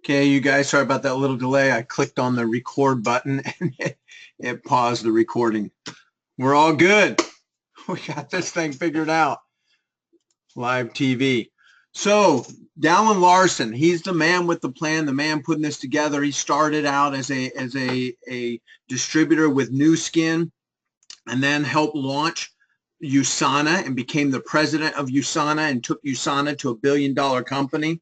Okay, you guys, sorry about that little delay. I clicked on the record button and it paused the recording. We're all good. We got this thing figured out. Live TV. So Don Larson, he's the man with the plan, the man putting this together. He started out as a distributor with New Skin, and then helped launch USANA and became the president of USANA and took USANA to $1 billion company.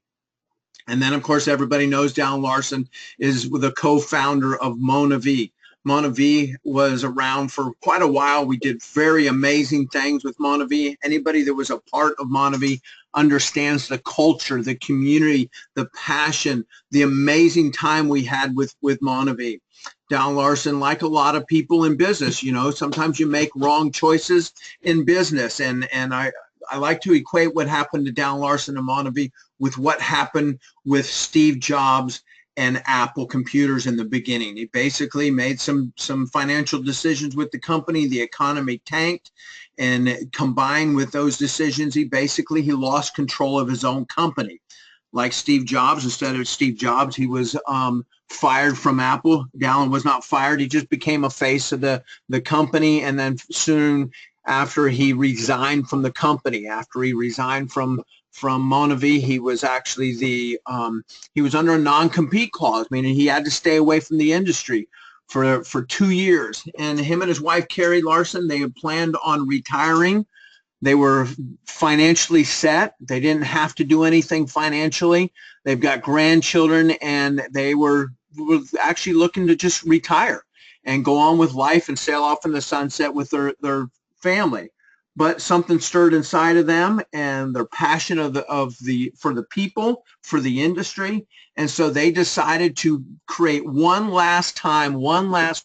And then, of course, everybody knows Don Larson is the co-founder of Mona V. Mona V was around for quite a while. We did very amazing things with Mona V. Anybody that was a part of Mona V understands the culture, the community, the passion, the amazing time we had with Mona V. Don Larson, like a lot of people in business, you know, sometimes you make wrong choices in business. And I like to equate what happened to Don Larson and Mona V with what happened with Steve Jobs and Apple computers in the beginning. He basically made some financial decisions with the company. The economy tanked, and combined with those decisions, he lost control of his own company. Like Steve Jobs, instead of Steve Jobs, he was fired from Apple. Don was not fired. He just became a face of the company, and then soon after he resigned from the company, after he resigned from Mona V, he was actually he was under a non-compete clause, meaning he had to stay away from the industry for 2 years. And him and his wife, Carrie Larson, they had planned on retiring. They were financially set. They didn't have to do anything financially. They've got grandchildren, and they were actually looking to just retire and go on with life and sail off in the sunset with their family. But something stirred inside of them, and their passion for the people, for the industry. And so they decided to create one last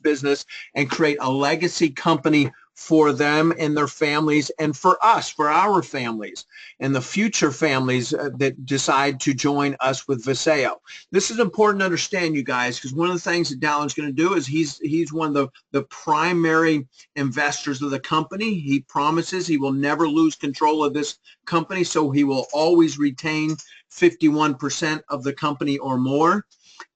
business and create a legacy company for them and their families, and for us, for our families and the future families that decide to join us with Vasayo. This is important to understand, you guys, because one of the things that Don's going to do is he's one of the primary investors of the company. He promises he will never lose control of this company, so he will always retain 51% of the company or more.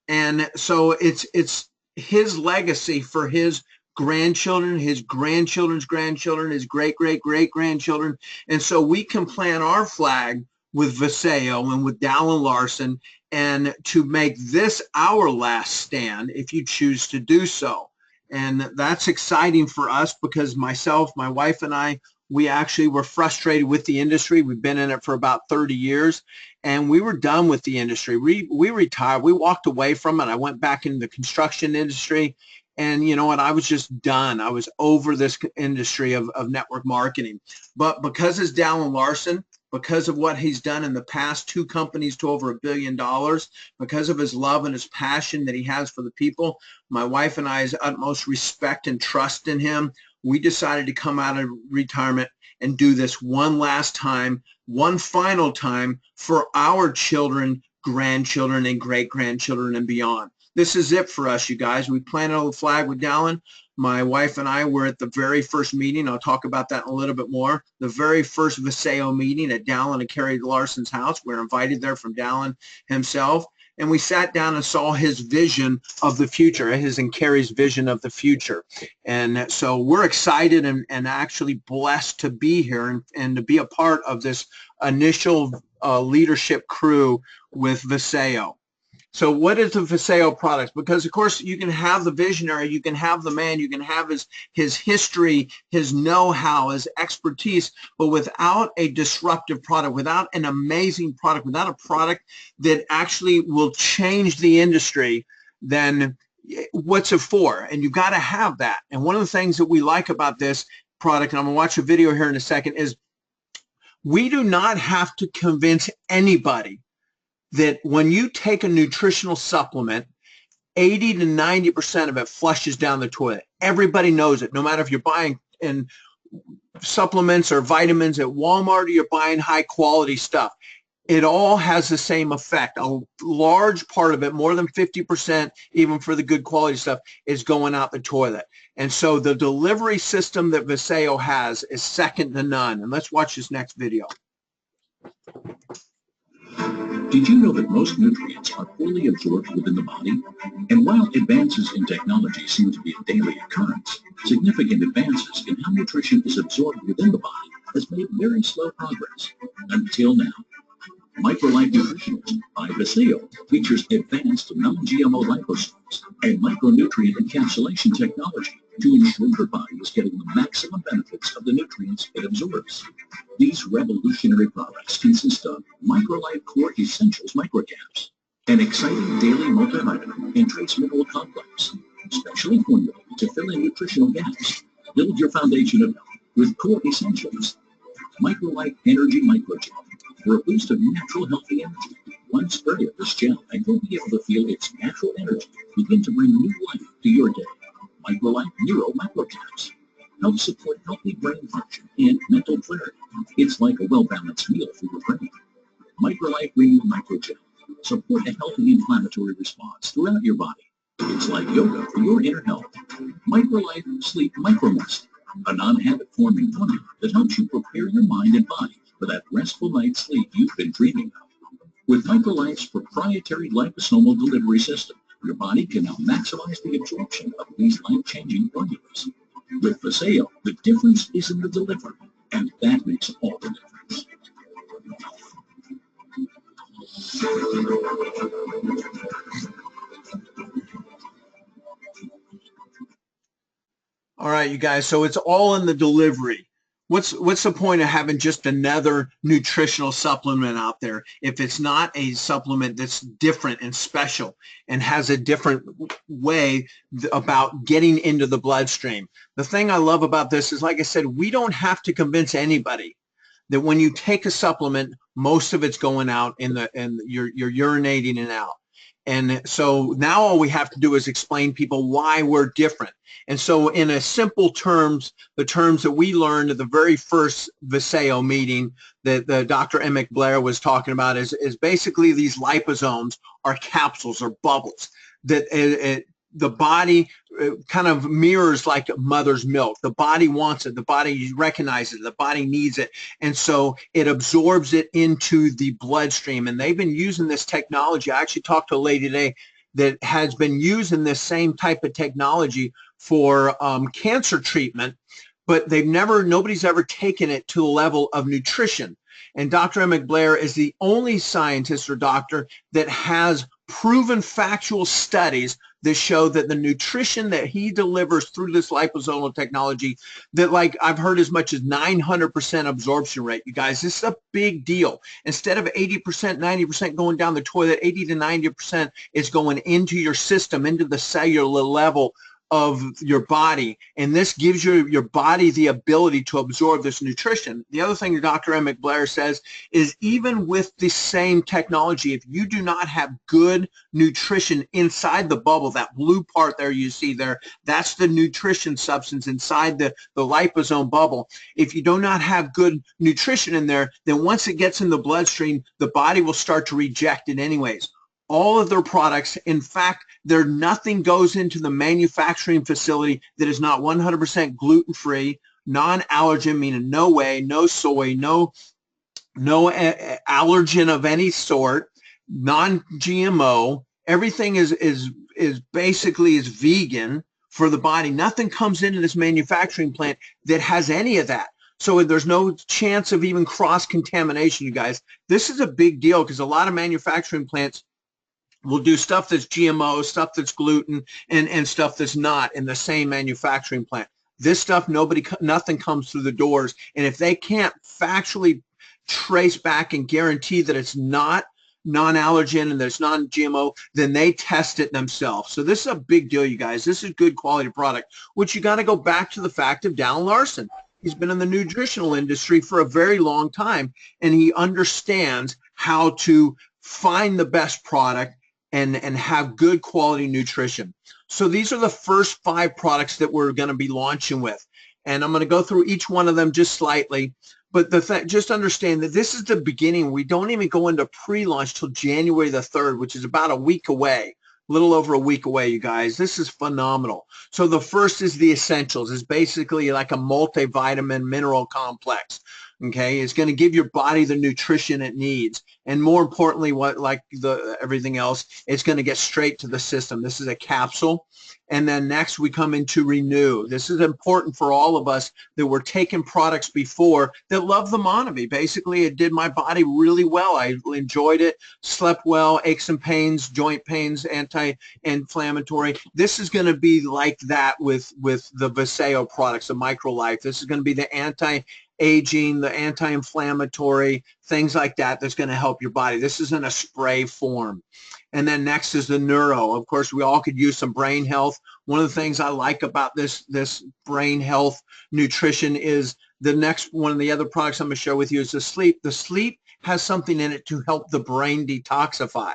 And so it's his legacy for his grandchildren, his grandchildren's grandchildren, his great-great-great-grandchildren. And so we can plant our flag with Vasayo and with Don Larson, and to make this our last stand if you choose to do so. And that's exciting for us, because myself, my wife, and I, we actually were frustrated with the industry. We've been in it for about 30 years, and we were done with the industry. We retired. We walked away from it. I went back into the construction industry. And you know what? I was just done. I was over this industry of network marketing. But because it's Don Larson, because of what he's done in the past, 2 companies to over $1 billion, because of his love and his passion that he has for the people, my wife and I's utmost respect and trust in him, we decided to come out of retirement and do this one last time, one final time, for our children, grandchildren, and great-grandchildren and beyond. This is it for us, you guys. We planted a flag with Don. My wife and I were at the very first meeting. I'll talk about that in a little bit more. The very first Vasayo meeting at Don and Carrie Larson's house. We were invited there from Don himself. And we sat down and saw his vision of the future, his and Carrie's vision of the future. And so we're excited and actually blessed to be here and to be a part of this initial leadership crew with Vasayo. So what is the Vasayo products? Because, of course, you can have the visionary, you can have the man, you can have his history, his know-how, his expertise, but without a disruptive product, without an amazing product, without a product that actually will change the industry, then what's it for? And you've got to have that. And one of the things that we like about this product, and I'm going to watch a video here in a second, is we do not have to convince anybody that when you take a nutritional supplement, 80 to 90% of it flushes down the toilet. Everybody knows it, no matter if you're buying in supplements or vitamins at Walmart or you're buying high quality stuff. It all has the same effect. A large part of it, more than 50%, even for the good quality stuff, is going out the toilet. And so the delivery system that Vasayo has is second to none. And let's watch this next video. Did you know that most nutrients are poorly absorbed within the body? And while advances in technology seem to be a daily occurrence, significant advances in how nutrition is absorbed within the body has made very slow progress. Until now. Microlife Nutritionals by Vasayo features advanced non-GMO liposomes and micronutrient encapsulation technology to ensure your body is getting the maximum benefits of the nutrients it absorbs. These revolutionary products consist of Microlife Core Essentials Microcaps, an exciting daily multivitamin and trace mineral complex, specially formulated to fill in nutritional gaps. Build your foundation of health with Core Essentials. Microlife Energy Microgel for a boost of natural healthy energy. One spray of this gel and you'll be able to feel its natural energy begin to bring new life to your day. Microlife Neuro Microcaps help support healthy brain function and mental clarity. It's like a well-balanced meal for your brain. Microlife Renew Microgel support a healthy inflammatory response throughout your body. It's like yoga for your inner health. Microlife Sleep Micromust, a non-habit-forming formula that helps you prepare your mind and body for that restful night's sleep you've been dreaming of. With Microlife's proprietary liposomal delivery system, your body can now maximize the absorption of these life-changing formulas. With Vasayo, the difference is in the delivery, and that makes all the difference. All right, you guys, so it's all in the delivery. What's the point of having just another nutritional supplement out there if it's not a supplement that's different and special and has a different way about getting into the bloodstream? The thing I love about this is, like I said, we don't have to convince anybody that when you take a supplement, most of it's going out and you're urinating it out. And so now all we have to do is explain people why we're different. And so in a simple terms, the terms that we learned at the very first Vasayo meeting that the Dr. Emmett Blair was talking about is basically these liposomes are capsules or bubbles that the body kind of mirrors like mother's milk. The body wants it. The body recognizes it. The body needs it. And so it absorbs it into the bloodstream. And they've been using this technology. I actually talked to a lady today that has been using this same type of technology for cancer treatment, but nobody's ever taken it to the level of nutrition. And Dr. Emmett Blair is the only scientist or doctor that has proven factual studies that show that the nutrition that he delivers through this liposomal technology, that like I've heard as much as 900% absorption rate. You guys, this is a big deal. Instead of 80%, 90% going down the toilet, 80 to 90% is going into your system, into the cellular level of your body, and this gives your body the ability to absorb this nutrition. The other thing that Dr. Emmett Blair says is even with the same technology, if you do not have good nutrition inside the bubble, that blue part there you see there, that's the nutrition substance inside the liposome bubble. If you do not have good nutrition in there, then once it gets in the bloodstream, the body will start to reject it anyways. All of their products, in fact, nothing goes into the manufacturing facility that is not 100% gluten-free, non-allergen, meaning no whey, no soy, no allergen of any sort, non-GMO. Everything is basically vegan for the body. Nothing comes into this manufacturing plant that has any of that. So there's no chance of even cross-contamination, you guys. This is a big deal because a lot of manufacturing plants will do stuff that's GMO, stuff that's gluten, and stuff that's not in the same manufacturing plant. This stuff, nothing comes through the doors. And if they can't factually trace back and guarantee that it's not non-allergen and there's non-GMO, then they test it themselves. So this is a big deal, you guys. This is good quality product, which you got to go back to the fact of Don Larson. He's been in the nutritional industry for a very long time, and he understands how to find the best product and have good quality nutrition. So these are the first 5 products that we're going to be launching with. And I'm going to go through each one of them just slightly. But just understand that this is the beginning. We don't even go into pre-launch till January the 3rd, which is about a week away, a little over a week away, you guys. This is phenomenal. So the first is the essentials. It's basically like a multivitamin mineral complex. Okay, it's going to give your body the nutrition it needs, and more importantly, everything else, it's going to get straight to the system. This is a capsule. And then next we come into Renew. This is important for all of us that were taking products before that love the Monavie. Basically, it did my body really well. I enjoyed it, slept well, aches and pains, joint pains, anti-inflammatory. This is going to be like that with the Vasayo products, the MicroLife. This is going to be the anti-aging, the anti-inflammatory, things like that that's going to help your body. This is in a spray form. And then next is the neuro. Of course, we all could use some brain health. One of the things I like about this brain health nutrition is the next one of the other products I'm going to share with you is the sleep. The sleep has something in it to help the brain detoxify.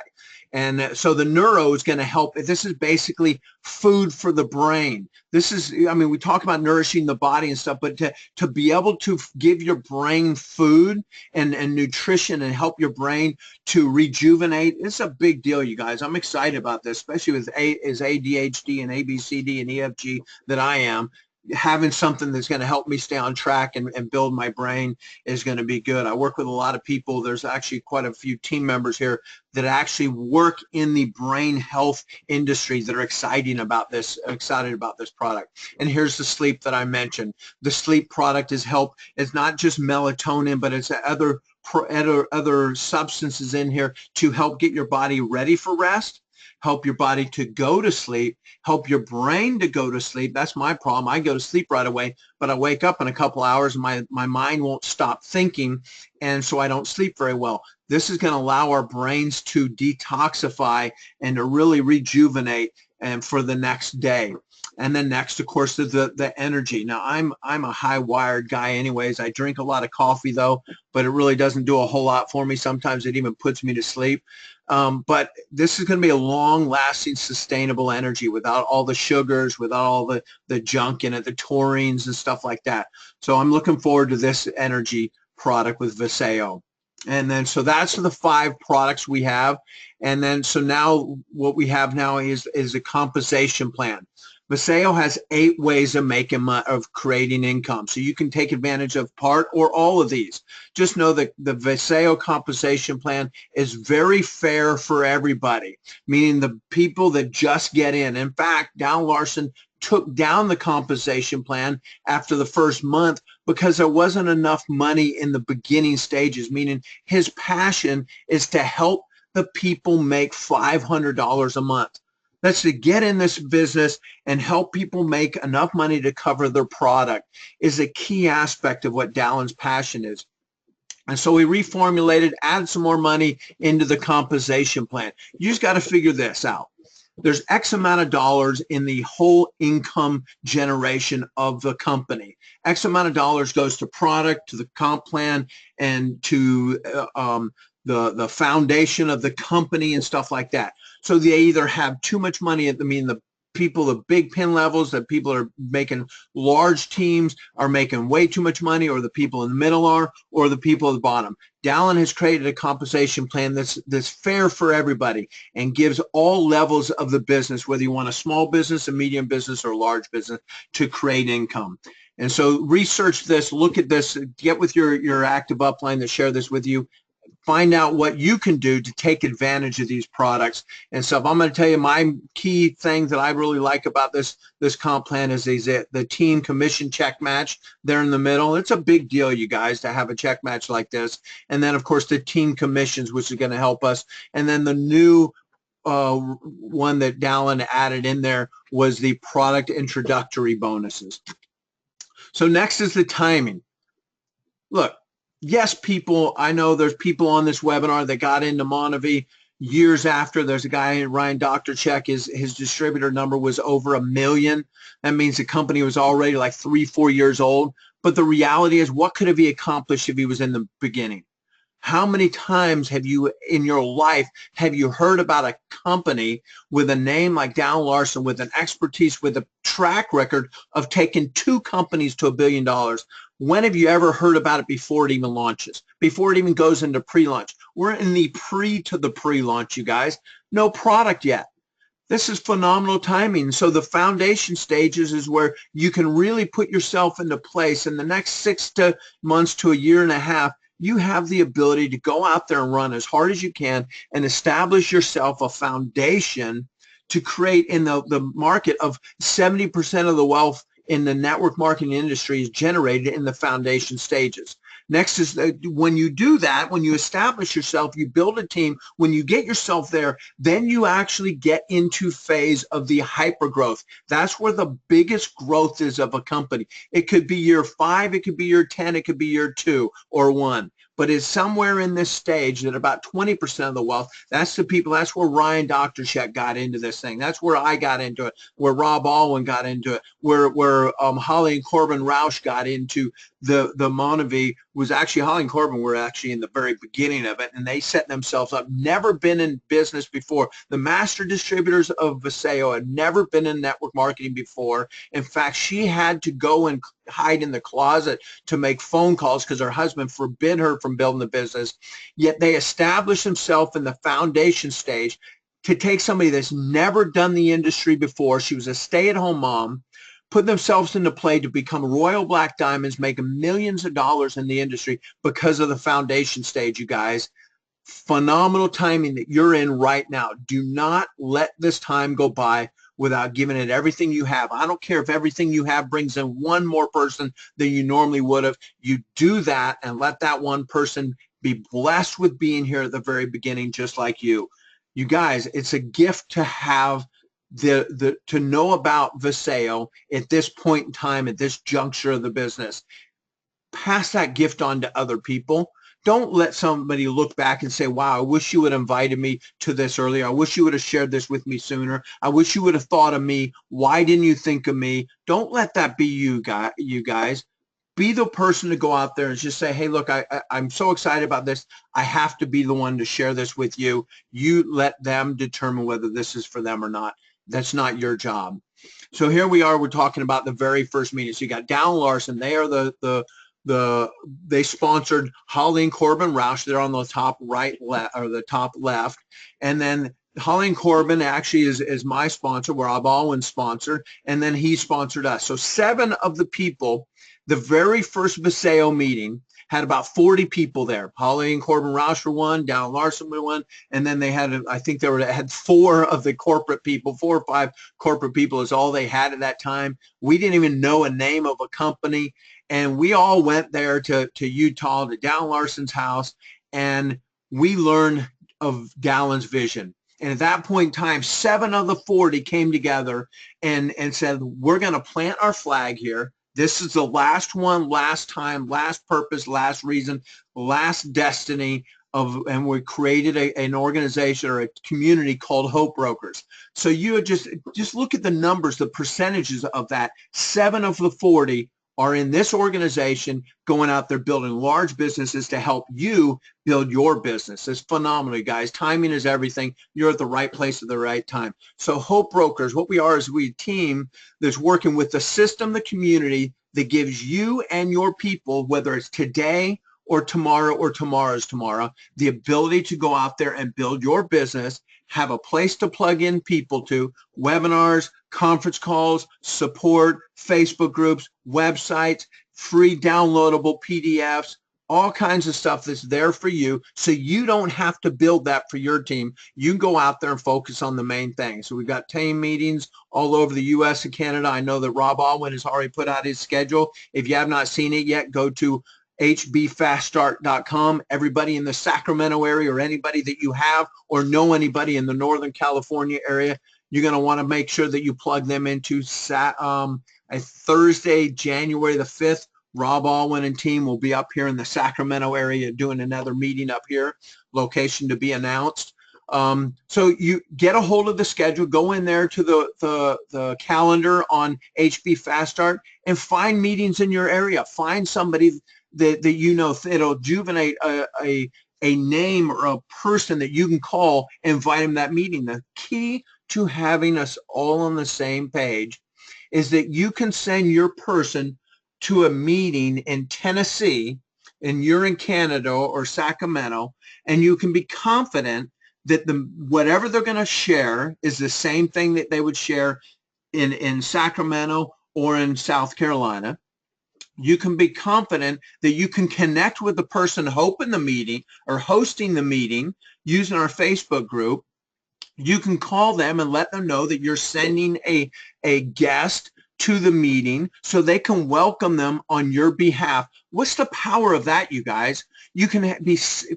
And so the neuro is going to help. This is basically food for the brain. This is, I mean, we talk about nourishing the body and stuff, but to be able to give your brain food and nutrition and help your brain to rejuvenate, it's a big deal, you guys. I'm excited about this, especially with ADHD and ABCD and EFG that I am. Having something that's going to help me stay on track and build my brain is going to be good. I work with a lot of people. There's actually quite a few team members here that actually work in the brain health industry that are excited about this product. And here's the sleep that I mentioned. The sleep product is help. It's not just melatonin, but it's other substances in here to help get your body ready for rest, help your body to go to sleep, help your brain to go to sleep. That's my problem. I go to sleep right away, but I wake up in a couple hours and my mind won't stop thinking, and so I don't sleep very well. This is going to allow our brains to detoxify and to really rejuvenate and for the next day. And then next, of course, is the energy. Now, I'm a high-wired guy anyways. I drink a lot of coffee, though, but it really doesn't do a whole lot for me. Sometimes it even puts me to sleep. But this is going to be a long-lasting, sustainable energy without all the sugars, without all the junk in it, the taurines and stuff like that. So I'm looking forward to this energy product with Vasayo. And then, so that's the 5 products we have. And then, so now what we have now is a compensation plan. Vasayo has 8 ways of creating income. So you can take advantage of part or all of these. Just know that the Vasayo compensation plan is very fair for everybody, meaning the people that just get in. In fact, Don Larson took down the compensation plan after the first month because there wasn't enough money in the beginning stages, meaning his passion is to help the people make $500 a month. That's to get in this business and help people make enough money to cover their product is a key aspect of what Dallon's passion is. And so we reformulated, added some more money into the compensation plan. You just got to figure this out. There's X amount of dollars in the whole income generation of the company. X amount of dollars goes to product, to the comp plan, and to the foundation of the company and stuff like that. So they either have too much money the people, the big pin levels, that people are making large teams are making way too much money, or the people in the middle are, or the people at the bottom. Dallon has created a compensation plan that's fair for everybody and gives all levels of the business, whether you want a small business, a medium business, or a large business, to create income. And so research this, look at this, get with your active upline to share this with you. Find out what you can do to take advantage of these products and stuff. I'm going to tell you my key thing that I really like about this comp plan is the team commission check match there in the middle. It's a big deal, you guys, to have a check match like this. And then, of course, the team commissions, which is going to help us. And then the new one that Dallon added in there was the product introductory bonuses. So next is the timing. Look, yes, people, I know there's people on this webinar that got into Monavie years after. There's a guy, Ryan Doctorcheck, his distributor number was over 1 million. That means the company was already like 3-4 years old. But the reality is, what could have he accomplished if he was in the beginning? How many times have you in your life have you heard about a company with a name like Don Larson, with an expertise, with a track record of taking 2 companies to $1 billion? When have you ever heard about it before it even launches, before it even goes into pre-launch? We're in the to the pre-launch, you guys. No product yet. This is phenomenal timing. So the foundation stages is where you can really put yourself into place. In the next 6 months to a year and a half, you have the ability to go out there and run as hard as you can and establish yourself a foundation to create in the market of 70% of the wealth in the network marketing industry is generated in the foundation stages. Next is when you do that, when you establish yourself, you build a team, when you get yourself there, then you actually get into phase of the hyper growth. That's where the biggest growth is of a company. It could be year 5, it could be year 10, it could be year 2 or 1. But it's somewhere in this stage that about 20% of the wealth, that's the people, that's where Ryan Doctorcheck got into this thing. That's where I got into it, where Rob Alwyn got into it, where Holly and Corbin Roush got into the Monavie. Was actually Holly and Corbin were actually in the very beginning of it, and they set themselves up, never been in business before. The master distributors of Vasayo had never been in network marketing before. In fact, she had to go and hide in the closet to make phone calls because her husband forbid her from building the business. Yet they established themselves in the foundation stage to take somebody that's never done the industry before. She was a stay-at-home mom, put themselves into play to become Royal Black Diamonds, making millions of dollars in the industry because of the foundation stage, you guys. Phenomenal timing that you're in right now. Do not let this time go by without giving it everything you have. I don't care if everything you have brings in one more person than you normally would have. You do that and let that one person be blessed with being here at the very beginning, just like you. You guys, it's a gift to have to know about Vasayo at this point in time, at this juncture of the business. Pass that gift on to other people. Don't let somebody look back and say, wow, I wish you would have invited me to this earlier. I wish you would have shared this with me sooner. I wish you would have thought of me. Why didn't you think of me? Don't let that be you guys. Be the person to go out there and just say, hey, look, I'm so excited about this. I have to be the one to share this with you. You let them determine whether this is for them or not. That's not your job. So here we are. We're talking about the very first meeting. So you got Don Larson. They are they sponsored Holly and Corbin Roush. They're on the top right or the top left. And then Holly and Corbin actually is my sponsor, where I've always sponsored. And then he sponsored us. So 7 of the people, the very first Vasayo meeting, had about 40 people there. Holly and Corbin Roush were one, Don Larson were one, and then they had, I think had 4 of the corporate people, 4 or 5 corporate people is all they had at that time. We didn't even know a name of a company, and we all went there to Utah, to Don Larson's house, and we learned of Dallon's vision. And at that point in time, 7 of the 40 came together and said, we're going to plant our flag here. This is the last one, last time, last purpose, last reason, last destiny of, and we created an organization or a community called Hope Brokers. So you would just look at the numbers, the percentages of that. 7 of the 40 are in this organization, going out there building large businesses to help you build your business. It's phenomenal, guys. Timing is everything. You're at the right place at the right time. So Hope Brokers, what we are is we a team that's working with the system, the community that gives you and your people, whether it's today or tomorrow's tomorrow, the ability to go out there and build your business, have a place to plug in people to, webinars, conference calls, support, Facebook groups, websites, free downloadable PDFs, all kinds of stuff that's there for you, so you don't have to build that for your team. You can go out there and focus on the main thing. So we've got team meetings all over the U.S. and Canada. I know that Rob Alwyn has already put out his schedule. If you have not seen it yet, go to hbfaststart.com. Everybody in the Sacramento area, or anybody that you have or know anybody in the Northern California area, you're going to want to make sure that you plug them into a Thursday, January the 5th. Rob Alwyn and team will be up here in the Sacramento area doing another meeting up here, location to be announced. So you get a hold of the schedule, go in there to the calendar on HB Fast Start and find meetings in your area. Find somebody that you know, it'll juvenate a name or a person that you can call, invite them to that meeting. The key to having us all on the same page is that you can send your person to a meeting in Tennessee and you're in Canada or Sacramento, and you can be confident that whatever they're going to share is the same thing that they would share in Sacramento or in South Carolina. You can be confident that you can connect with the person hosting the meeting using our Facebook group. You can call them and let them know that you're sending a guest to the meeting so they can welcome them on your behalf. What's the power of that, you guys? You can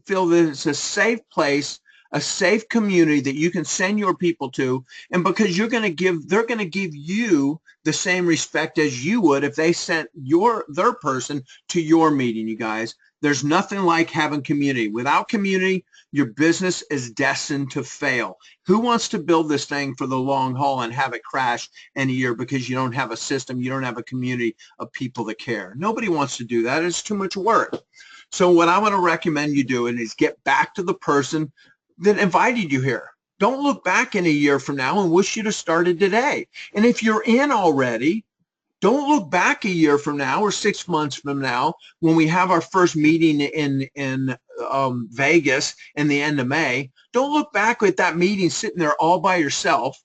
feel that it's a safe place, a safe community that you can send your people to, and because they're going to give you the same respect as you would if they sent their person to your meeting, you guys. There's nothing like having community. Without community, your business is destined to fail. Who wants to build this thing for the long haul and have it crash in a year because you don't have a system, you don't have a community of people that care? Nobody wants to do that. It's too much work. So what I want to recommend you doing is get back to the person that invited you here. Don't look back in a year from now and wish you'd have started today. And if you're in already, don't look back a year from now or 6 months from now when we have our first meeting in Vegas in the end of May. Don't look back at that meeting sitting there all by yourself,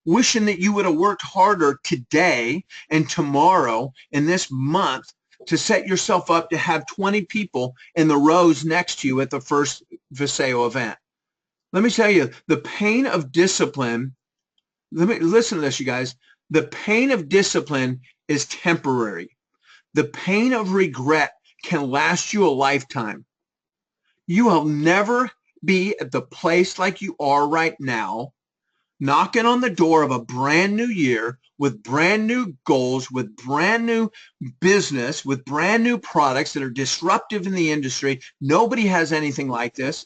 wishing that you would have worked harder today and tomorrow and this month to set yourself up to have 20 people in the rows next to you at the first Vasayo event. Let me tell you, the pain of discipline, listen to this, you guys. The pain of discipline is temporary. The pain of regret can last you a lifetime. You will never be at the place like you are right now, knocking on the door of a brand new year with brand new goals, with brand new business, with brand new products that are disruptive in the industry. Nobody has anything like this.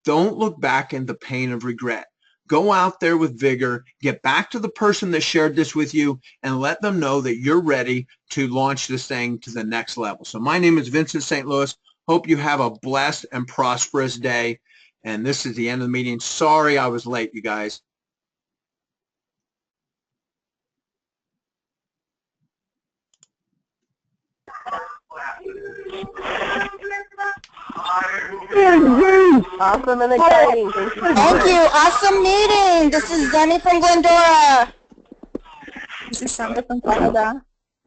Don't look back in the pain of regret. Go out there with vigor, get back to the person that shared this with you, and let them know that you're ready to launch this thing to the next level. So my name is Vincent St. Louis. Hope you have a blessed and prosperous day. And this is the end of the meeting. Sorry I was late, you guys. Awesome and exciting. Thank you. Awesome meeting. This is Zenny from Glendora. This is Sandra from Canada.